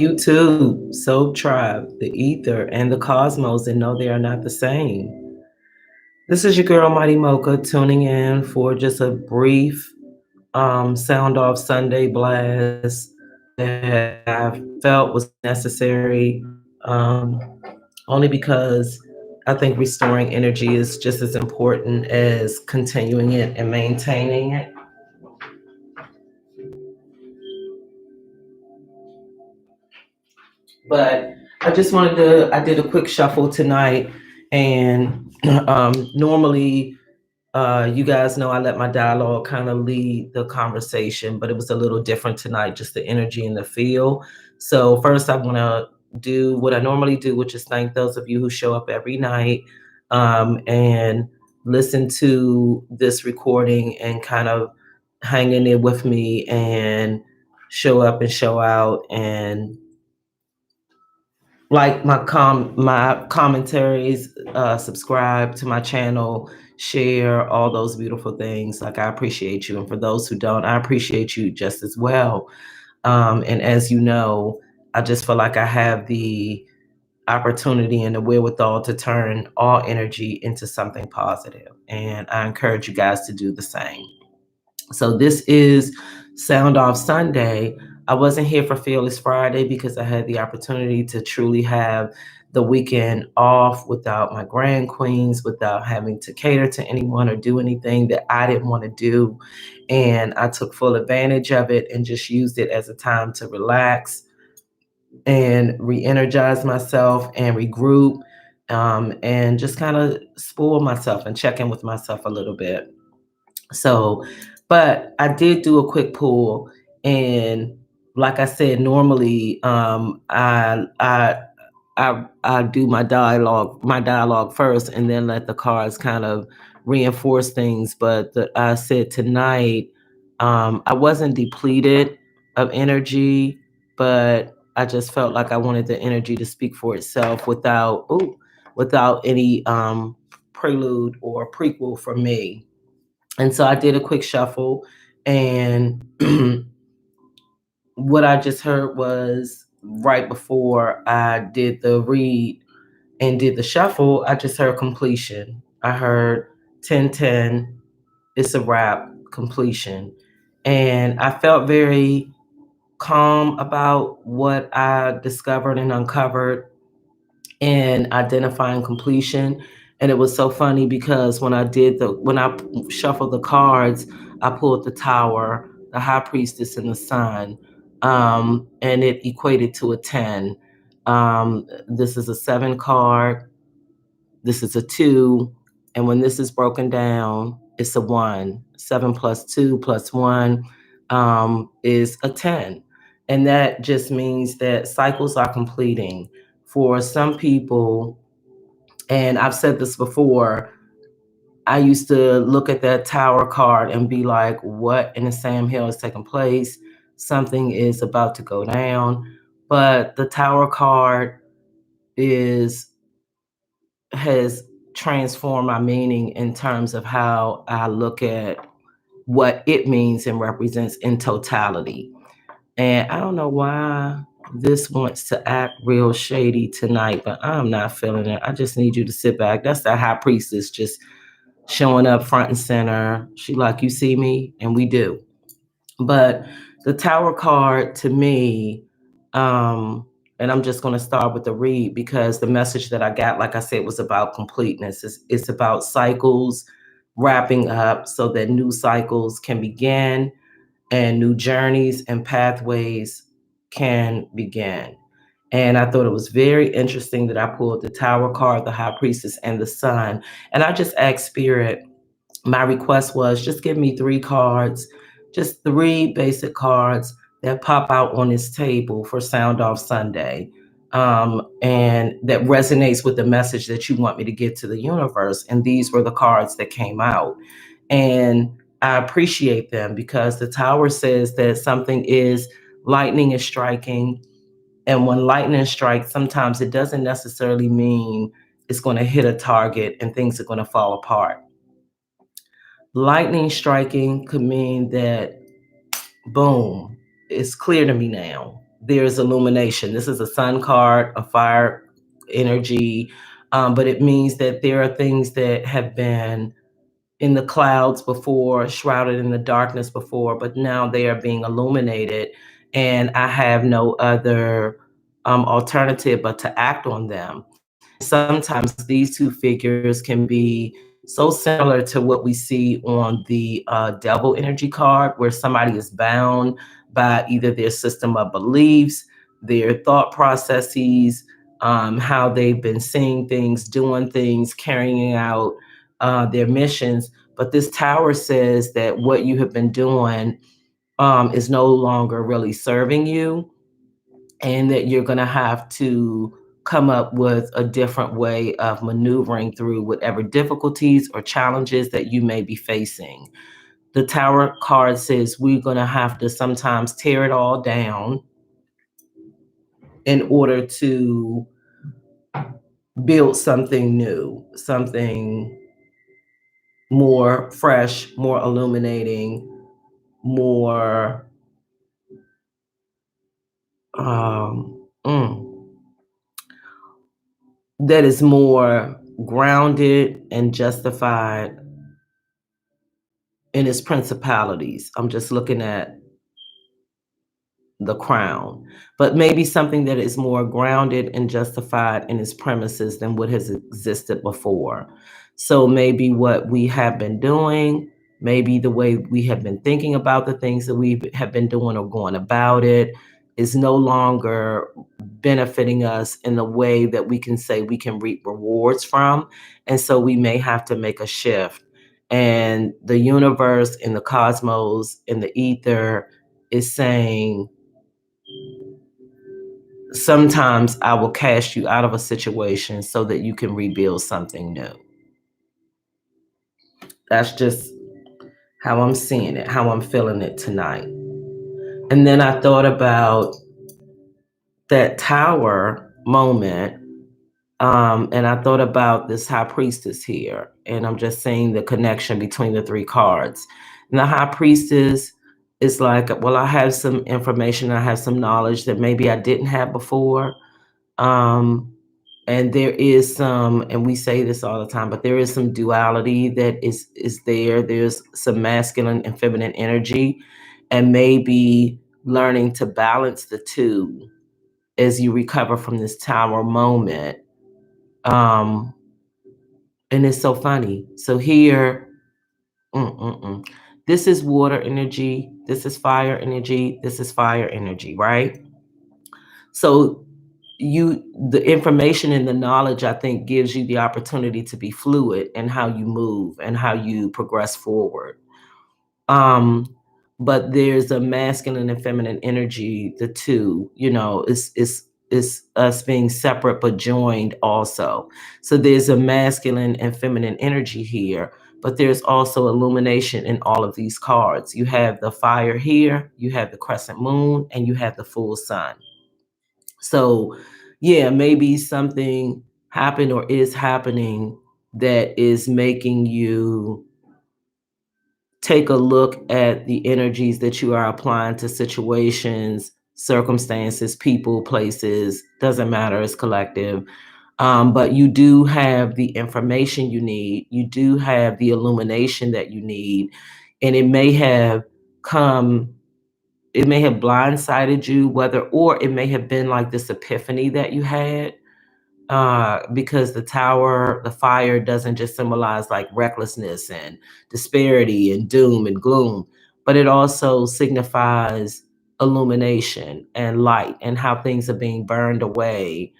YouTube, Soul Tribe, the Ether, and the Cosmos, and know they are not the same. This is your girl, Mighty Mocha, tuning in for just a brief sound off Sunday blast that I felt was necessary only because I think restoring energy is just as important as continuing it and maintaining it. But I did a quick shuffle tonight, and normally, you guys know I let my dialogue kind of lead the conversation, but it was a little different tonight, just the energy and the feel. So, first, I want to do what I normally do, which is thank those of you who show up every night and listen to this recording and kind of hang in there with me and show up and show out and like my commentaries, subscribe to my channel, share all those beautiful things. Like I appreciate you, and for those who don't, I appreciate you just as well. And as you know, I just feel like I have the opportunity and the wherewithal to turn all energy into something positive, and I encourage you guys to do the same. So this is Sound Off Sunday. I wasn't here for Fearless Friday because I had the opportunity to truly have the weekend off without my grand queens, without having to cater to anyone or do anything that I didn't want to do. And I took full advantage of it and just used it as a time to relax and re-energize myself and regroup, and just kind of spoil myself and check in with myself a little bit. So, but I did do a quick pull, and like I said, normally I do my dialogue first, and then let the cards kind of reinforce things. But I said tonight, I wasn't depleted of energy, but I just felt like I wanted the energy to speak for itself without any prelude or prequel for me. And so I did a quick shuffle, and what I just heard was right before I did the read and did the shuffle, I just heard completion. I heard 1010, it's a wrap, completion. And I felt very calm about what I discovered and uncovered and identifying completion. And it was so funny because when I shuffled the cards, I pulled the Tower, the High Priestess, and the Sun, and it equated to a 10. This is a 7 card. This is a 2, and when this is broken down, it's a 1. 7 plus 2 plus 1 is a 10. And that just means that cycles are completing. For some people, and I've said this before, I used to look at that Tower card and be like, what in the Sam Hill is taking place? Something is about to go down. But the Tower card is has transformed my meaning in terms of how I look at what it means and represents in totality. And I don't know why this wants to act real shady tonight, but I'm not feeling it. I just need you to sit back. That's the High Priestess just showing up front and center. She like, you see me? And we do. But the Tower card to me, and I'm just going to start with the read because the message that I got, like I said, was about completeness. It's about cycles wrapping up so that new cycles can begin and new journeys and pathways can begin. And I thought it was very interesting that I pulled the Tower card, the High Priestess, and the Sun. And I just asked Spirit, my request was just give me 3 cards, just 3 basic cards that pop out on this table for Sound Off Sunday. And that resonates with the message that you want me to get to the universe. And these were the cards that came out. And I appreciate them because the Tower says that something is lightning is striking. And when lightning strikes, sometimes it doesn't necessarily mean it's going to hit a target and things are going to fall apart. Lightning striking could mean that, boom, it's clear to me now. there's illumination. This is a sun card, a fire energy, but it means that there are things that have been in the clouds before, shrouded in the darkness before, but now they are being illuminated, and I have no other alternative but to act on them. Sometimes these two figures can be so similar to what we see on the devil energy card, where somebody is bound by either their system of beliefs, their thought processes, how they've been seeing things, doing things, carrying out their missions. But this tower says that what you have been doing is no longer really serving you, and that you're going to have to come up with a different way of maneuvering through whatever difficulties or challenges that you may be facing. The Tower card says we're going to have to sometimes tear it all down in order to build something new, something more fresh, more illuminating, more um, mm, that is more grounded and justified in its principalities. I'm just looking at the crown, but maybe something that is more grounded and justified in its premises than what has existed before. So maybe what we have been doing, maybe the way we have been thinking about the things that we have been doing or going about it is no longer benefiting us in the way that we can say we can reap rewards from. And so we may have to make a shift. And the universe and the cosmos and the ether is saying, sometimes I will cast you out of a situation so that you can rebuild something new. That's just how I'm seeing it, how I'm feeling it tonight. And then I thought about that tower moment, and I thought about this high priestess here, and I'm just saying the connection between the three cards. And the high priestess is like, well, I have some information, I have some knowledge that maybe I didn't have before. And there is some, and we say this all the time, but there is some duality that is there. There's some masculine and feminine energy, and maybe learning to balance the two as you recover from this tower moment. Um, and it's so funny. So here, this is water energy, this is fire energy, this is fire energy, right? So the information and the knowledge, I think, gives you the opportunity to be fluid in how you move and how you progress forward. But there's a masculine and feminine energy, the two, is us being separate but joined also. So there's a masculine and feminine energy here, but there's also illumination in all of these cards. You have the fire here, you have the crescent moon, and you have the full sun. So, yeah, maybe something happened or is happening that is making you take a look at the energies that you are applying to situations, circumstances, people, places, doesn't matter, it's collective. But you do have the information you need, you do have the illumination that you need, and come it may have blindsided you, or it may have been like this epiphany that you had, because the fire doesn't just symbolize like recklessness and disparity and doom and gloom, but it also signifies illumination and light and how things are being burned away,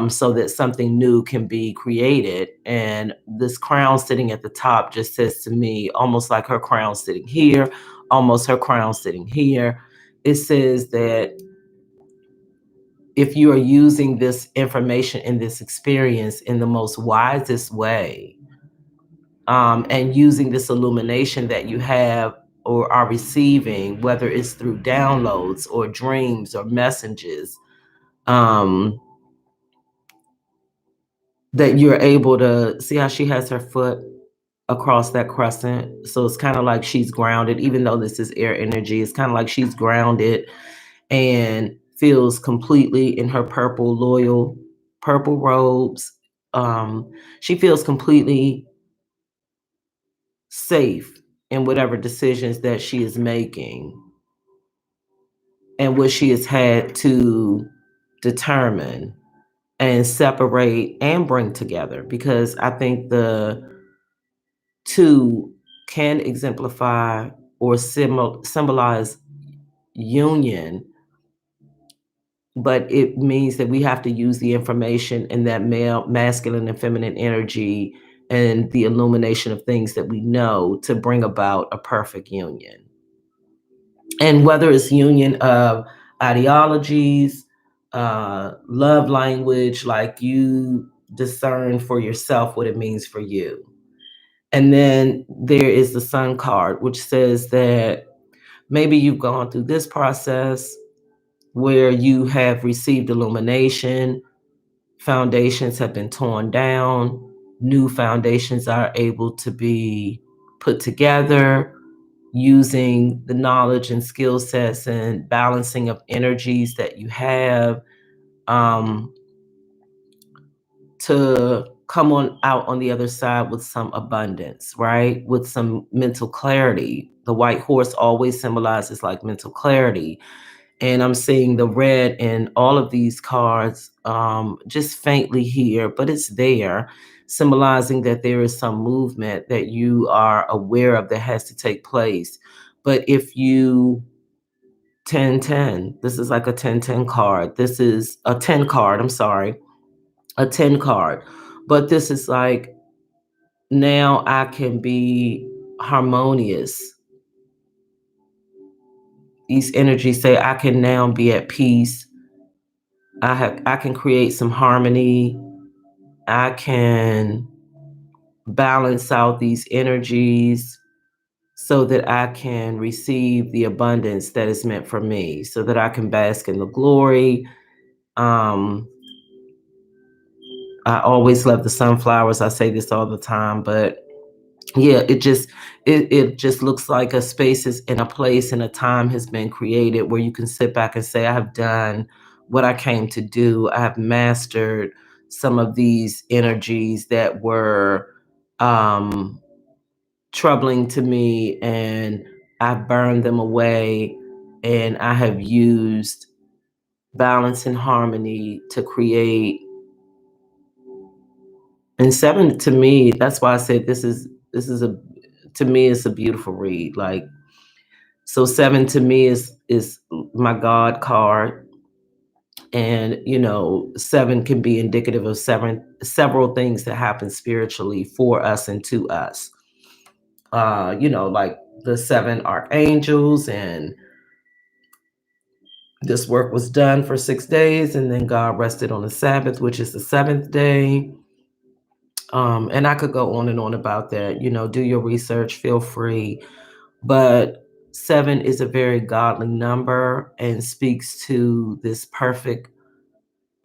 so that something new can be created. And this crown sitting at the top just says to me, almost like her crown sitting here, almost her crown sitting here. It says that if you are using this information and this experience in the most wisest way, and using this illumination that you have or are receiving, whether it's through downloads or dreams or messages, that you're able to see how she has her foot across that crescent. So it's kind of like she's grounded, even though this is air energy, it's kind of like she's grounded and feels completely in her purple, loyal purple robes. She feels completely safe in whatever decisions that she is making and what she has had to determine and separate and bring together, because I think the two can exemplify or symbolize union, but it means that we have to use the information in that male, masculine, and feminine energy and the illumination of things that we know to bring about a perfect union. And whether it's union of ideologies, love language, like you discern for yourself what it means for you. And then there is the Sun card, which says that maybe you've gone through this process where you have received illumination, foundations have been torn down, new foundations are able to be put together using the knowledge and skill sets and balancing of energies that you have, um, to come on out on the other side with some abundance, right? With some mental clarity. The white horse always symbolizes like mental clarity. And I'm seeing the red in all of these cards, just faintly here, but it's there, symbolizing that there is some movement that you are aware of that has to take place. But if you 10-10, this is like a 10-10 card. This is a 10 card, I'm sorry, a 10 card. But this is like, now I can be harmonious. These energies say I can now be at peace. I can create some harmony. I can balance out these energies so that I can receive the abundance that is meant for me, so that I can bask in the glory. Um, I always love the sunflowers. I say this all the time, but yeah, it just looks like a space is in a place and a time has been created where you can sit back and say, I have done what I came to do. I have mastered some of these energies that were um troubling to me, and I've burned them away, and I have used balance and harmony to create. And seven, to me, that's why I said this is a, to me, it's a beautiful read. Like, so seven to me is my God card. And seven can be indicative of several things that happen spiritually for us and to us. Like the seven archangels, and this work was done for 6 days, and then God rested on the Sabbath, which is the seventh day. And I could go on and on about that. Do your research, feel free. But seven is a very godly number and speaks to this perfect,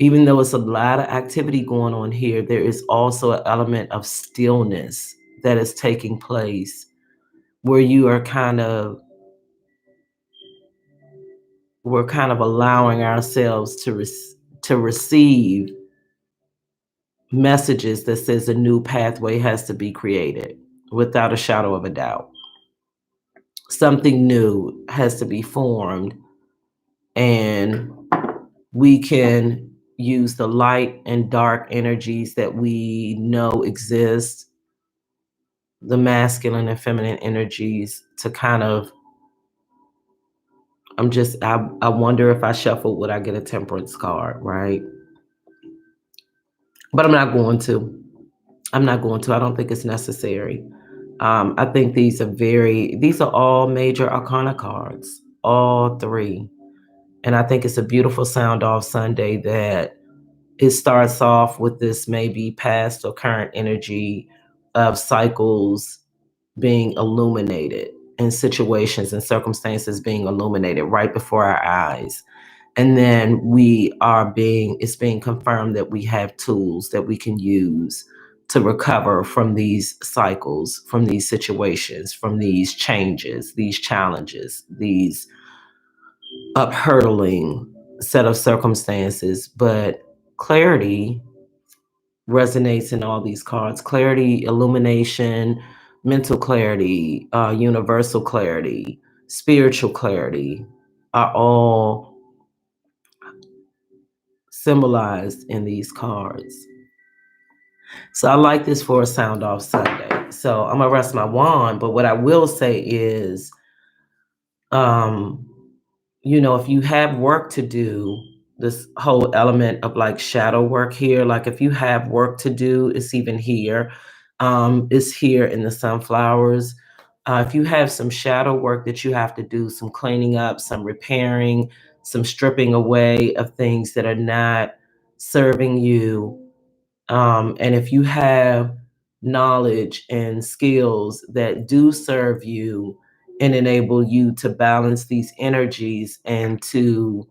even though it's a lot of activity going on here, there is also an element of stillness that is taking place where we're kind of allowing ourselves to receive messages that says a new pathway has to be created, without a shadow of a doubt. Something new has to be formed, and we can use the light and dark energies that we know exist, the masculine and feminine energies, to kind of, I wonder if I shuffle, would I get a temperance card, right? But I'm not going to. I don't think it's necessary. I think these are all major arcana cards, all three. And I think it's a beautiful sound off Sunday that it starts off with this maybe past or current energy of cycles being illuminated, and situations and circumstances being illuminated right before our eyes. And then it's being confirmed that we have tools that we can use to recover from these cycles, from these situations, from these changes, these challenges, these uphurdling. set of circumstances, but clarity resonates in all these cards. Clarity, illumination, mental clarity, universal clarity, spiritual clarity are all symbolized in these cards. So I like this for a sound off Sunday. So I'm gonna rest my wand, but what I will say is, um, if you have work to do, this whole element of like shadow work here, like if you have work to do, it's even here. It's here in the sunflowers. If you have some shadow work that you have to do, some cleaning up, some repairing, some stripping away of things that are not serving you, and if you have knowledge and skills that do serve you and enable you to balance these energies and to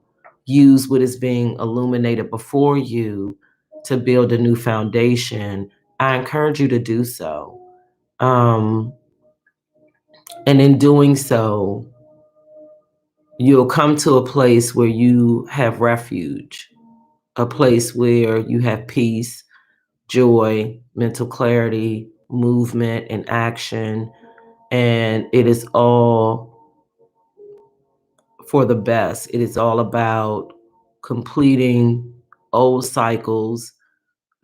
use what is being illuminated before you to build a new foundation, I encourage you to do so. Um, and in doing so, you'll come to a place where you have refuge, a place where you have peace, joy, mental clarity, movement, and action. And it is all for the best. It is all about completing old cycles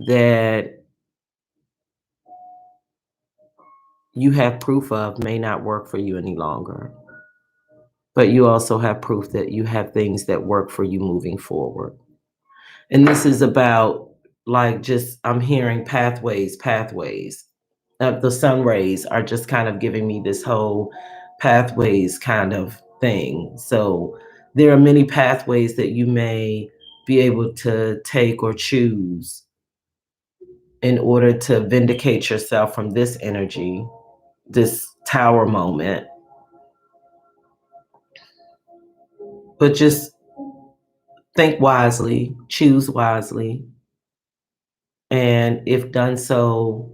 that you have proof of may not work for you any longer. But you also have proof that you have things that work for you moving forward. And this is about, like, just, I'm hearing pathways, pathways. The sun rays are just kind of giving me this whole pathways kind of thing. So there are many pathways that you may be able to take or choose in order to vindicate yourself from this energy, this tower moment. But just think wisely, choose wisely, and if done so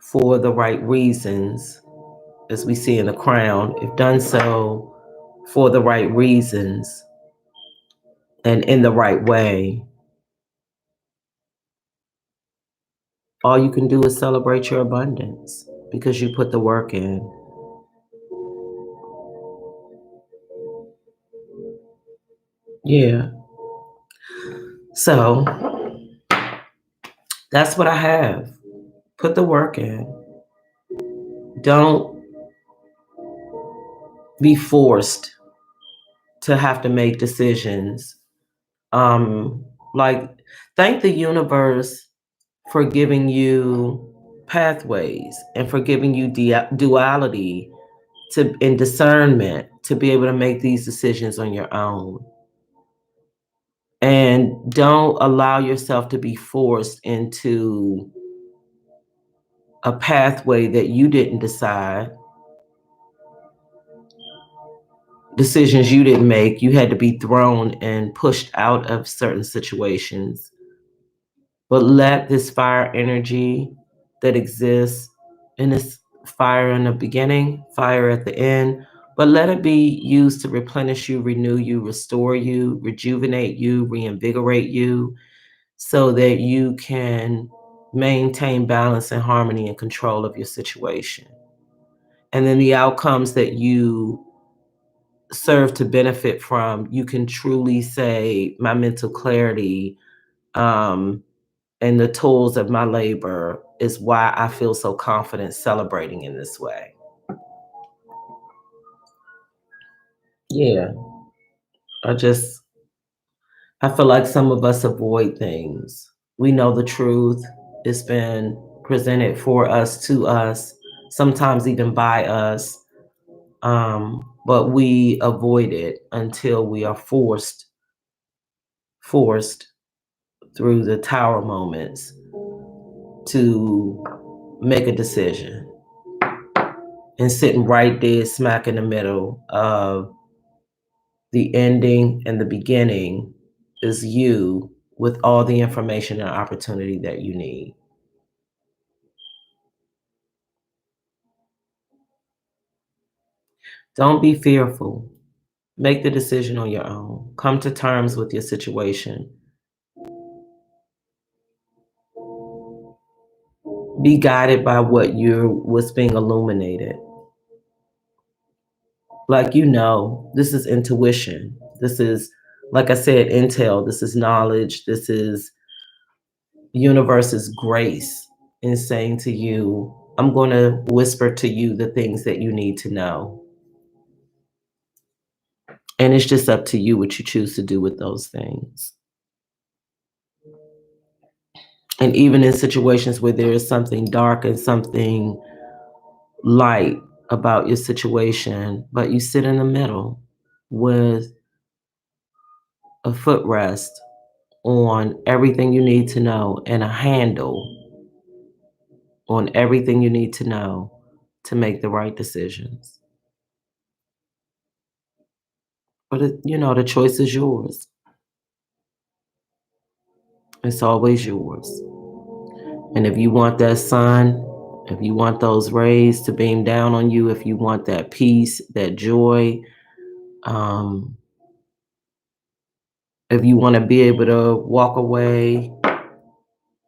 for the right reasons, as we see in the crown, if done so for the right reasons and in the right way, all you can do is celebrate your abundance because you put the work in. Yeah. So that's what I have. Put the work in. Don't be forced to have to make decisions. Um, like, thank the universe for giving you pathways and for giving you duality to and discernment to be able to make these decisions on your own. And don't allow yourself to be forced into a pathway that you didn't decide, decisions you didn't make. You had to be thrown and pushed out of certain situations. But let this fire energy that exists, and this fire in the beginning, fire at the end, but let it be used to replenish you, renew you, restore you, rejuvenate you, reinvigorate you, so that you can maintain balance and harmony and control of your situation. And then the outcomes that you serve to benefit from, you can truly say, my mental clarity, um, and the tools of my labor is why I feel so confident celebrating in this way. Yeah, I just, I feel like some of us avoid things. We know the truth. It's been presented for us, to us, sometimes even by us. But we avoid it until we are forced through the tower moments to make a decision. And sitting right there smack in the middle of the ending and the beginning is you with all the information and opportunity that you need. Don't be fearful. Make the decision on your own. Come to terms with your situation. Be guided by what's being illuminated. Like, this is intuition. This is, like I said, intel. This is knowledge. This is universe's grace in saying to you, I'm going to whisper to you the things that you need to know. And it's just up to you what you choose to do with those things. And even in situations where there is something dark and something light about your situation, but you sit in the middle with a footrest on everything you need to know and a handle on everything you need to know to make the right decisions. But the choice is yours. It's always yours. And if you want that sun, if you want those rays to beam down on you, if you want that peace, that joy, um, if you want to be able to walk away.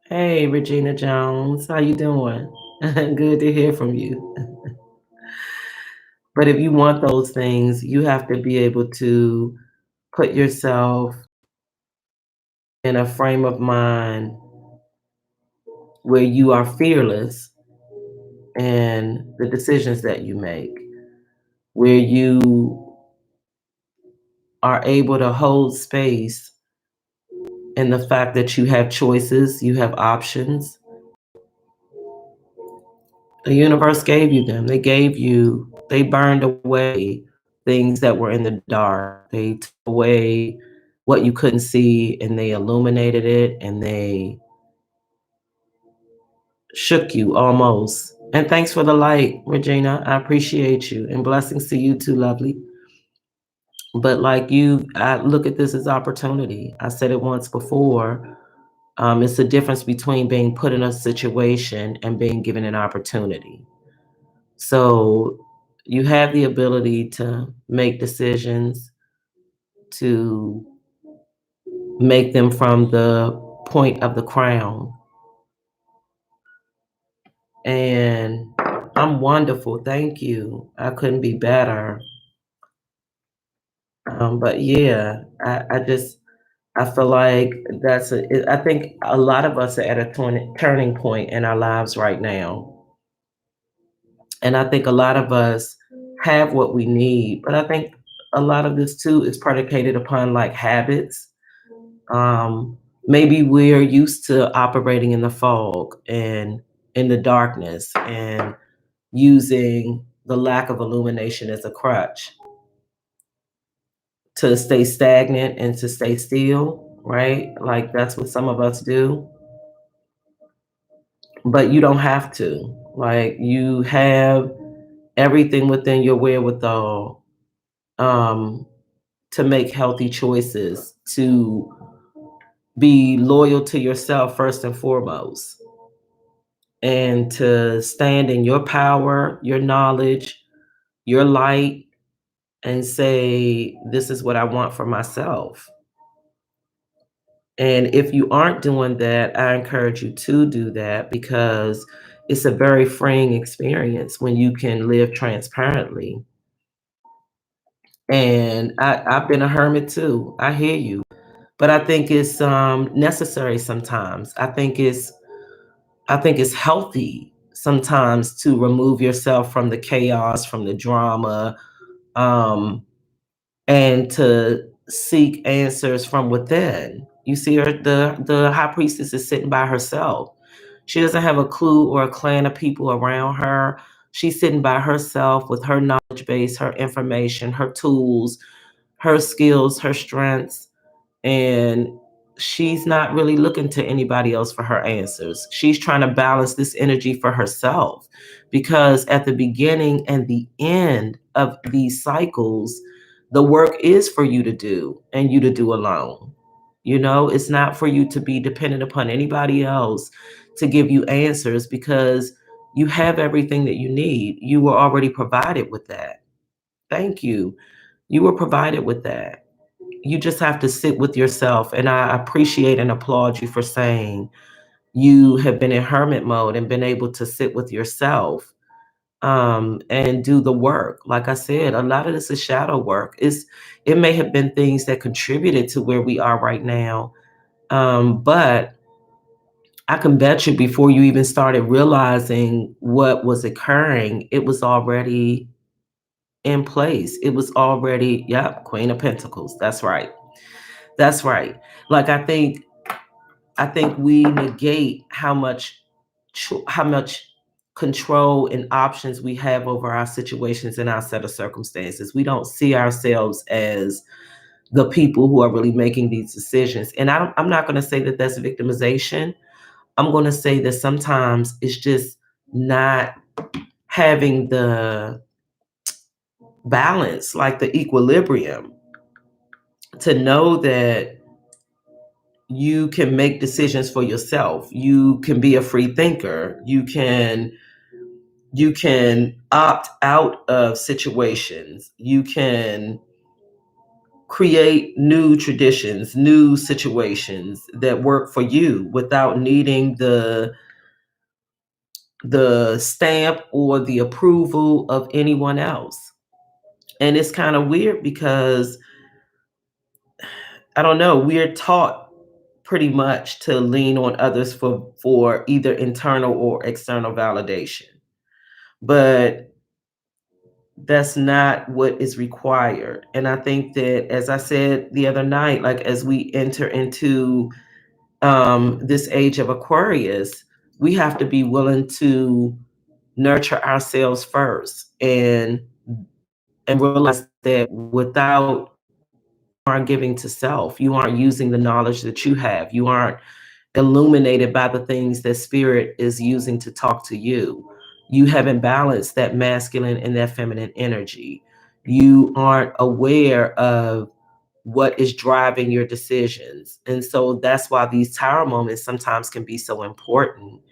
Hey, Regina Jones, how you doing? Good to hear from you. But if you want those things, you have to be able to put yourself in a frame of mind where you are fearless in the decisions that you make, where you are able to hold space in the fact that you have choices, you have options. The universe gave you them. They burned away things that were in the dark. They took away what you couldn't see and they illuminated it and they shook you almost. And thanks for the light, Regina. I appreciate you. And blessings to you too, lovely. But like you, I look at this as opportunity. I said it once before. It's the difference between being put in a situation and being given an opportunity. So you have the ability to make decisions, to make them from the point of the crown. And I'm wonderful. Thank you. I couldn't be better. But yeah, I feel like I think a lot of us are at a turning point in our lives right now. And I think a lot of us have what we need, but I think a lot of this too is predicated upon like habits. Um, Maybe we're used to operating in the fog and in the darkness and using the lack of illumination as a crutch to stay stagnant and to stay still, right? Like that's what some of us do. But you don't have to. Like you have everything within your wherewithal um, to make healthy choices, to be loyal to yourself first and foremost, and to stand in your power, your knowledge, your light, and say, this is what I want for myself. And if you aren't doing that, I encourage you to do that because it's a very freeing experience when you can live transparently. And I've been a hermit too. I hear you. But I think it's necessary sometimes. I think it's healthy sometimes to remove yourself from the chaos, from the drama, um, and to seek answers from within. You see her, the high priestess is sitting by herself. She doesn't have a clue or a clan of people around her. She's sitting by herself with her knowledge base, her information, her tools, her skills, her strengths, and she's not really looking to anybody else for her answers. She's trying to balance this energy for herself because at the beginning and the end of these cycles, the work is for you to do and you to do alone. It's not for you to be dependent upon anybody else to give you answers because you have everything that you need. You were already provided with that. Thank you. You were provided with that. You just have to sit with yourself. And I appreciate and applaud you for saying you have been in hermit mode and been able to sit with yourself, and do the work. Like I said, a lot of this is shadow work. It may have been things that contributed to where we are right now, but I can bet you before you even started realizing what was occurring, it was already in place. It was already, yep, Queen of Pentacles. That's right. That's right. Like I think we negate how much control and options we have over our situations and our set of circumstances. We don't see ourselves as the people who are really making these decisions. And I'm not going to say that that's victimization. I'm going to say that sometimes it's just not having the balance, like the equilibrium, to know that you can make decisions for yourself. You can be a free thinker. You can opt out of situations. You can create new traditions, new situations that work for you without needing the stamp or the approval of anyone else. And it's kind of weird because I don't know, we're taught pretty much to lean on others for either internal or external validation. But that's not what is required. And I think that, as I said the other night, like as we enter into this age of Aquarius, we have to be willing to nurture ourselves first and realize that without aren't giving to self, you aren't using the knowledge that you have, you aren't illuminated by the things that spirit is using to talk to you. You haven't balanced that masculine and that feminine energy. You aren't aware of what is driving your decisions. And so that's why these tower moments sometimes can be so important.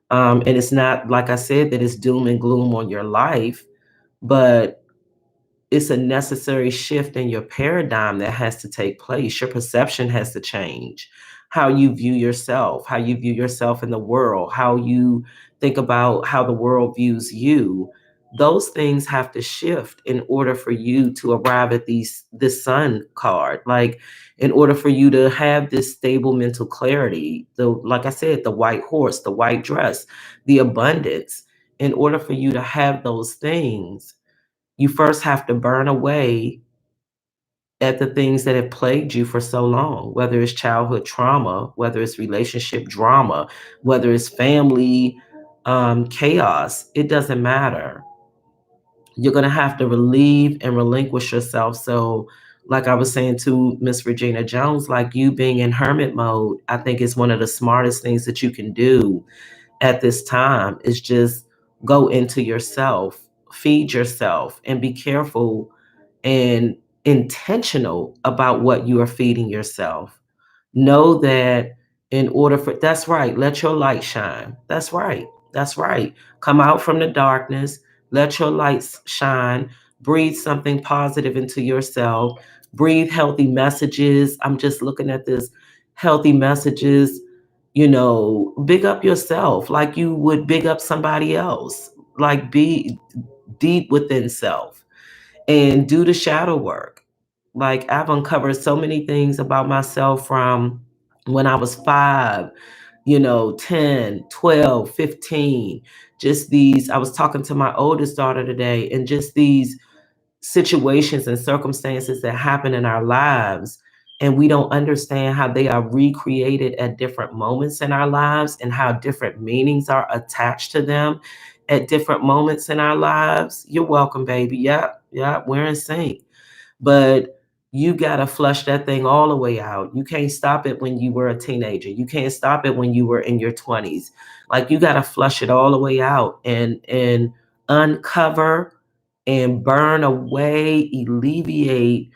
And it's not, like I said, that it's doom and gloom on your life, but it's a necessary shift in your paradigm that has to take place. Your perception has to change. How you view yourself, how you view yourself in the world, how you think about how the world views you. Those things have to shift in order for you to arrive at this sun card. Like in order for you to have this stable mental clarity, the like I said, the white horse, the white dress, the abundance, in order for you to have those things, you first have to burn away at the things that have plagued you for so long, whether it's childhood trauma, whether it's relationship drama, whether it's family chaos. It doesn't matter. You're going to have to relieve and relinquish yourself. So, like I was saying to Miss Regina Jones, like you being in hermit mode, I think is one of the smartest things that you can do at this time is just go into yourself, feed yourself, and be careful and intentional about what you are feeding yourself. Know that in order for that's right, let your light shine. That's right. That's right. Come out from the darkness, let your lights shine, breathe something positive into yourself, breathe healthy messages. I'm just looking at this healthy messages, big up yourself like you would big up somebody else. Like be deep within self and do the shadow work. Like I've uncovered so many things about myself from when I was 5, 10, 12, 15. Just these, I was talking to my oldest daughter today, and just these situations and circumstances that happen in our lives. And we don't understand how they are recreated at different moments in our lives and how different meanings are attached to them at different moments in our lives. You're welcome, baby. Yep, yep, we're in sync. But you got to flush that thing all the way out. You can't stop it when you were a teenager. You can't stop it when you were in your 20s. Like you got to flush it all the way out and uncover and burn away, alleviate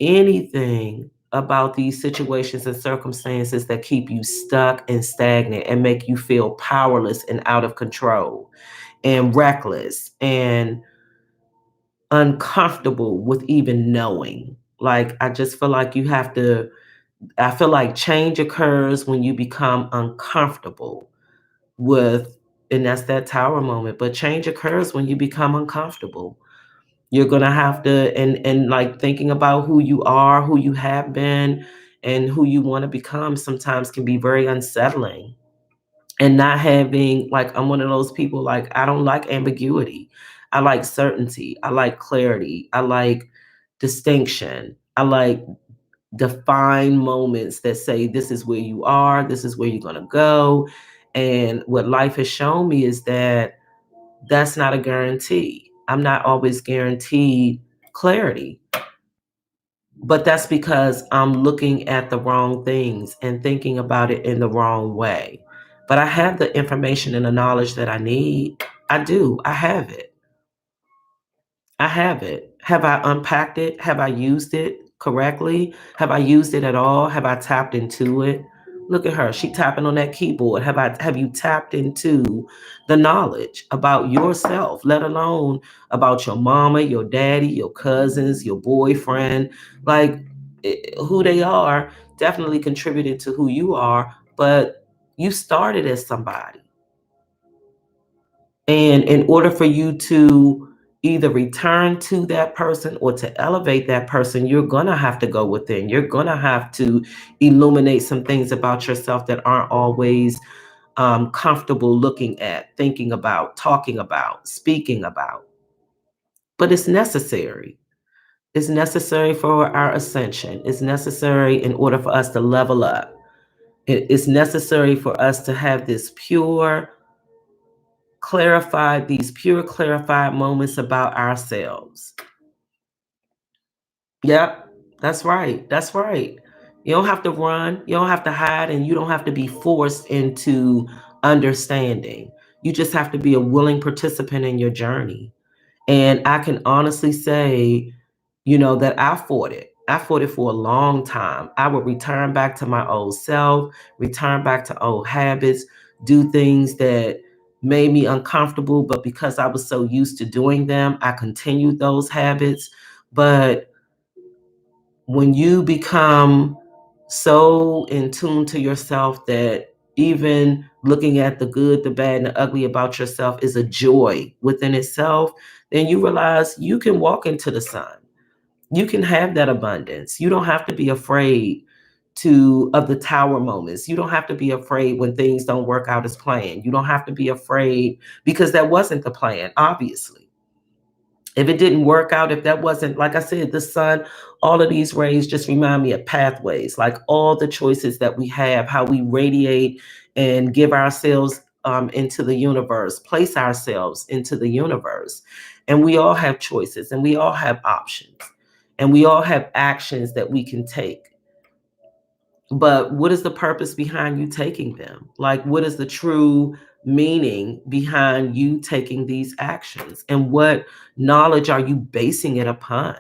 anything about these situations and circumstances that keep you stuck and stagnant and make you feel powerless and out of control and reckless and uncomfortable with even knowing. Like, I just feel like I feel like change occurs when you become uncomfortable with, and that's that tower moment, but change occurs when you become uncomfortable. You're gonna have to, and like thinking about who you are, who you have been, and who you want to become sometimes can be very unsettling. And not having, like, I'm one of those people, like, I don't like ambiguity. I like certainty. I like clarity. I like distinction. I like defined moments that say this is where you are, this is where you're gonna go. And what life has shown me is that that's not a guarantee. I'm not always guaranteed clarity, but that's because I'm looking at the wrong things and thinking about it in the wrong way. But I have the information and the knowledge that I need. I do. I have it. I have it. Have I unpacked it? Have I used it correctly? Have I used it at all? Have I tapped into it? Look at her. She tapping on that keyboard. Have you tapped into the knowledge about yourself, let alone about your mama, your daddy, your cousins, your boyfriend? Like, who they are definitely contributed to who you are, but you started as somebody. And in order for you to either return to that person or to elevate that person, you're going to have to go within. You're going to have to illuminate some things about yourself that aren't always comfortable looking at, thinking about, talking about, speaking about. But it's necessary. It's necessary for our ascension. It's necessary in order for us to level up. It's necessary for us to have this pure clarified moments about ourselves. Yep, that's right. That's right. You don't have to run, you don't have to hide, and you don't have to be forced into understanding. You just have to be a willing participant in your journey. And I can honestly say, that I fought it. I fought it for a long time. I would return back to my old self, return back to old habits, do things that made me uncomfortable, but because I was so used to doing them, I continued those habits. But when you become so in tune to yourself that even looking at the good, the bad, and the ugly about yourself is a joy within itself, then you realize you can walk into the sun. You can have that abundance. You don't have to be afraid of the tower moments. You don't have to be afraid when things don't work out as planned. You don't have to be afraid because that wasn't the plan, obviously. If it didn't work out, if that wasn't, like I said, the sun, all of these rays just remind me of pathways, like all the choices that we have, how we radiate and give ourselves into the universe, place ourselves into the universe. And we all have choices and we all have options and we all have actions that we can take. But what is the purpose behind you taking them? Like, what is the true meaning behind you taking these actions? And what knowledge are you basing it upon?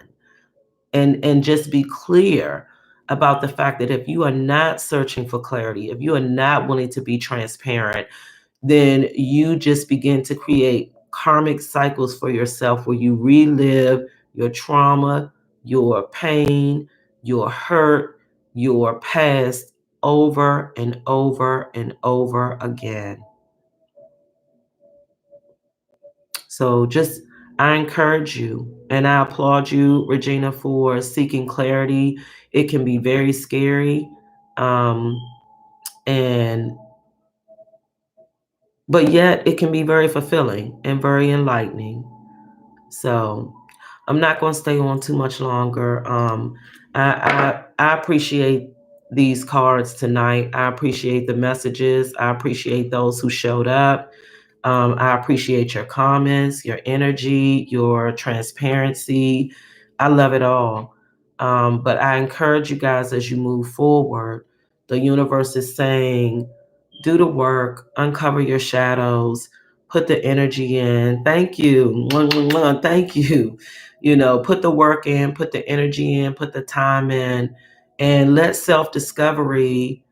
And just be clear about the fact that if you are not searching for clarity, if you are not willing to be transparent, then you just begin to create karmic cycles for yourself where you relive your trauma, your pain, your hurt, your past over and over and over again. So just, I encourage you and I applaud you, Regina, for seeking clarity. It can be very scary. Um, and but yet it can be very fulfilling and very enlightening. So I'm not going to stay on too much longer. I appreciate these cards tonight. I appreciate the messages. I appreciate those who showed up. I appreciate your comments, your energy, your transparency. I love it all. But I encourage you guys as you move forward. The universe is saying, do the work, uncover your shadows, put the energy in. Thank you. Mwah, mwah, mwah. Thank you. Put the work in, put the energy in, put the time in, and let self discovery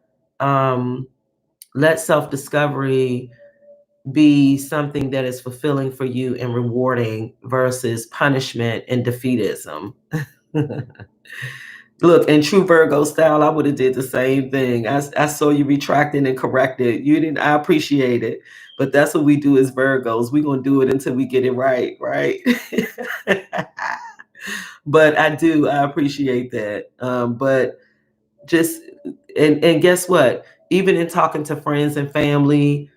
be something that is fulfilling for you and rewarding versus punishment and defeatism. Look, in true Virgo style, I would have did the same thing. I saw you retracting and corrected. You didn't. I appreciate it, but that's what we do as Virgos. We're gonna do it until we get it right, right? But I do. I appreciate that. But just and guess what? Even in talking to friends and family,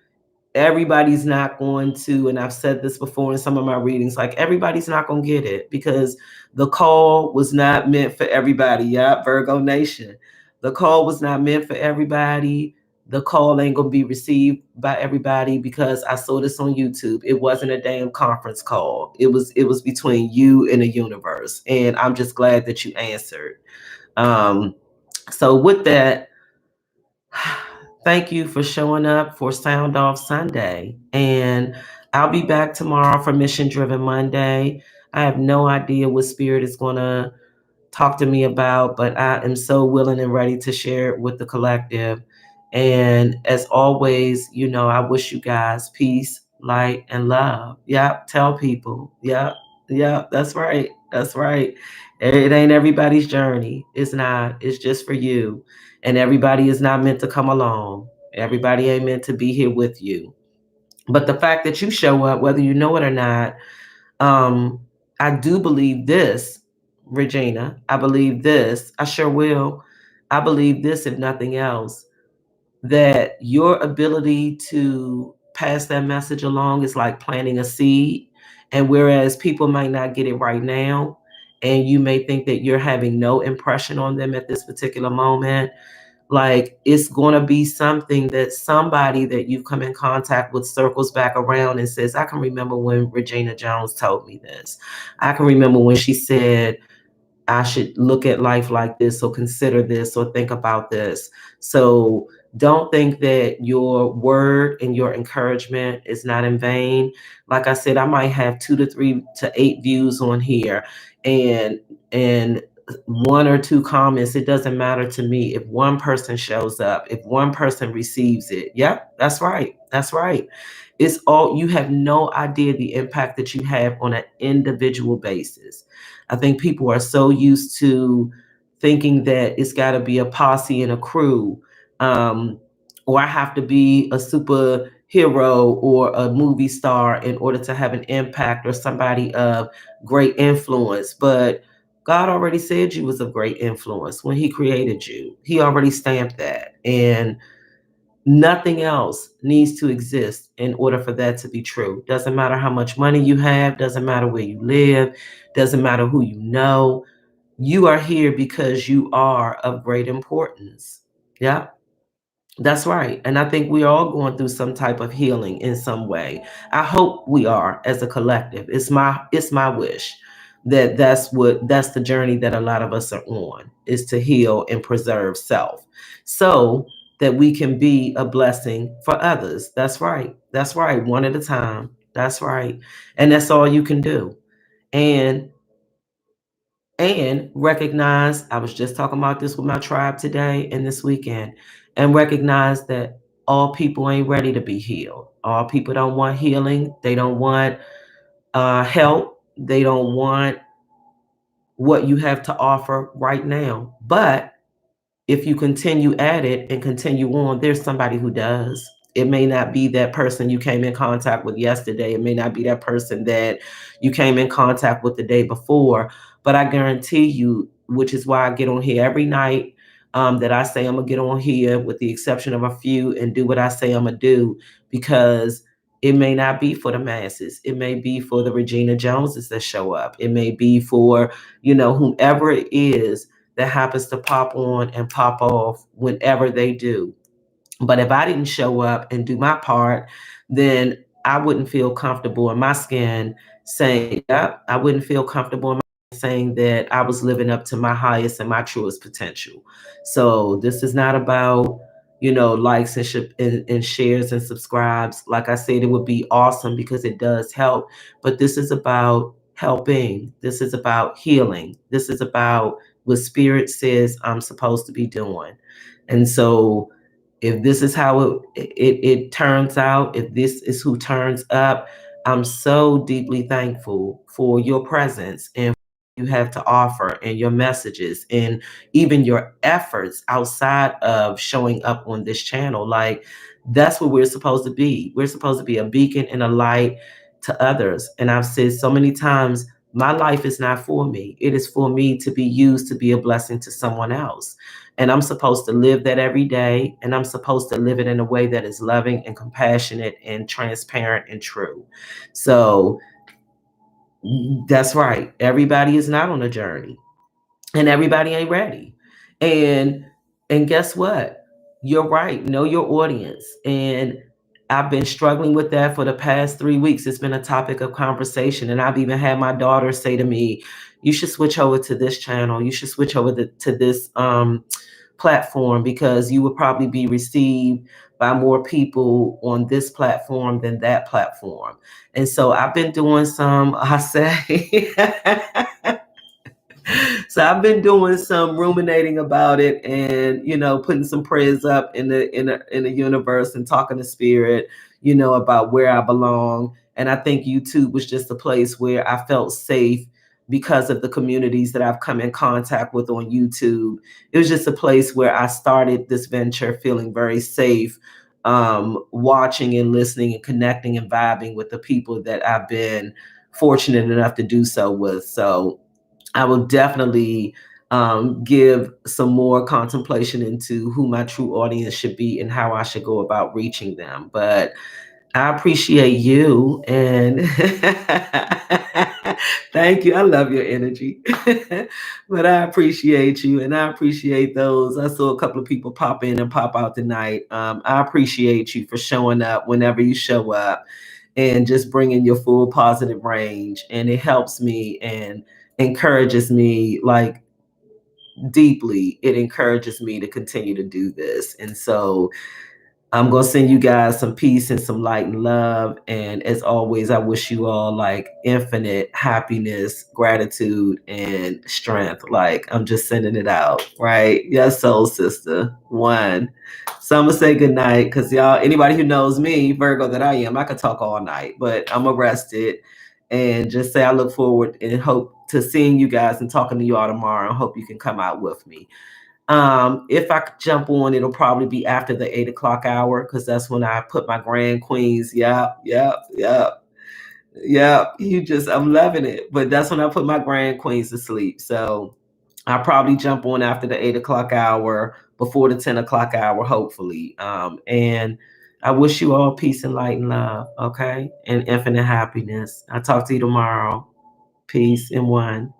everybody's not going to, and I've said this before in some of my readings, like everybody's not going to get it because the call was not meant for everybody. Yeah, Virgo Nation. The call was not meant for everybody. The call ain't going to be received by everybody because I saw this on YouTube. It wasn't a damn conference call. It was between you and the universe. And I'm just glad that you answered. Um, so with that, thank you for showing up for Sound Off Sunday. And I'll be back tomorrow for Mission Driven Monday. I have no idea what spirit is going to talk to me about, but I am so willing and ready to share it with the collective. And as always, I wish you guys peace, light, and love. Yep. Tell people. Yep. Yep. That's right. That's right. It ain't everybody's journey. It's not. It's just for you. And everybody is not meant to come along. Everybody ain't meant to be here with you. But the fact that you show up, whether you know it or not, um, I do believe this, Regina. I believe this. I sure will. I believe this, if nothing else, that your ability to pass that message along is like planting a seed. And whereas people might not get it right now, and you may think that you're having no impression on them at this particular moment, like it's going to be something that somebody that you come in contact with circles back around and says, I can remember when Regina Jones told me this. I can remember when she said I should look at life like this or consider this or think about this. So don't think that your word and your encouragement is not in vain. Like I said, I might have 2 to 3 to 8 views on here, and 1 or 2 comments. It doesn't matter to me if one person shows up, if one person receives it. Yep, that's right. That's right. It's all, you have no idea the impact that you have on an individual basis. I think people are so used to thinking that it's got to be a posse and a crew, um, or I have to be a superhero or a movie star in order to have an impact or somebody of great influence. But God already said you was of great influence when He created you. He already stamped that. And nothing else needs to exist in order for that to be true. Doesn't matter how much money you have, doesn't matter where you live, doesn't matter who you know. You are here because you are of great importance. Yeah, that's right. And I think we're all going through some type of healing in some way. I hope we are as a collective. It's my wish that that's the journey that a lot of us are on, is to heal and preserve self so that we can be a blessing for others. That's right. That's right. One at a time. That's right. And that's all you can do. And and recognize, I was just talking about this with my tribe today and this weekend, and recognize that all people ain't ready to be healed. All people don't want healing. They don't want help. They don't want what you have to offer right now. But if you continue at it and continue on, there's somebody who does. It may not be that person you came in contact with yesterday. It may not be that person that you came in contact with the day before. But I guarantee you, which is why I get on here every night, that I say I'm going to get on here with the exception of a few and do what I say I'm going to do, because it may not be for the masses. It may be for the Regina Joneses that show up. It may be for, whomever it is that happens to pop on and pop off whenever they do. But if I didn't show up and do my part, then I wouldn't feel comfortable in my skin saying, yeah, I wouldn't feel comfortable in my saying that I was living up to my highest and my truest potential. So this is not about, likes and shares and subscribes. Like I said, it would be awesome because it does help. But this is about helping. This is about healing. This is about what spirit says I'm supposed to be doing. And so if this is how it turns out, if this is who turns up, I'm so deeply thankful for your presence and you have to offer and your messages and even your efforts outside of showing up on this channel. Like, that's what we're supposed to be. We're supposed to be a beacon and a light to others. And I've said so many times, my life is not for me. It is for me to be used to be a blessing to someone else. And I'm supposed to live that every day. And I'm supposed to live it in a way that is loving and compassionate and transparent and true. So that's right. Everybody is not on a journey and everybody ain't ready. And guess what? You're right. Know your audience. And I've been struggling with that for the past 3 weeks. It's been a topic of conversation. And I've even had my daughter say to me, you should switch over to this channel. You should switch over to this platform because you would probably be received by more people on this platform than that platform. And so I've been doing some, I say, so I've been doing some ruminating about it and, putting some prayers up in the universe and talking to spirit, about where I belong. And I think YouTube was just a place where I felt safe because of the communities that I've come in contact with on YouTube. It was just a place where I started this venture feeling very safe, watching and listening and connecting and vibing with the people that I've been fortunate enough to do so with. So I will definitely give some more contemplation into who my true audience should be and how I should go about reaching them. But I appreciate you and thank you. I love your energy. But I appreciate you and I appreciate those. I saw a couple of people pop in and pop out tonight. I appreciate you for showing up whenever you show up and just bringing your full positive range. And it helps me and encourages me, like, deeply. It encourages me to continue to do this. And so I'm going to send you guys some peace and some light and love. And as always, I wish you all like infinite happiness, gratitude, and strength. Like, I'm just sending it out, right? Yes, soul sister. One. So I'm going to say good night because y'all, anybody who knows me, Virgo that I am, I could talk all night, but I'm arrested. And just say I look forward and hope to seeing you guys and talking to you all tomorrow. I hope you can come out with me. If I jump on, it'll probably be after the 8 o'clock hour because that's when I put my grand queens. Yep. I'm loving it. But that's when I put my grand queens to sleep. So I'll probably jump on after the 8 o'clock hour, before the 10 o'clock hour, hopefully. And I wish you all peace and light and love, okay? And infinite happiness. I'll talk to you tomorrow. Peace and one.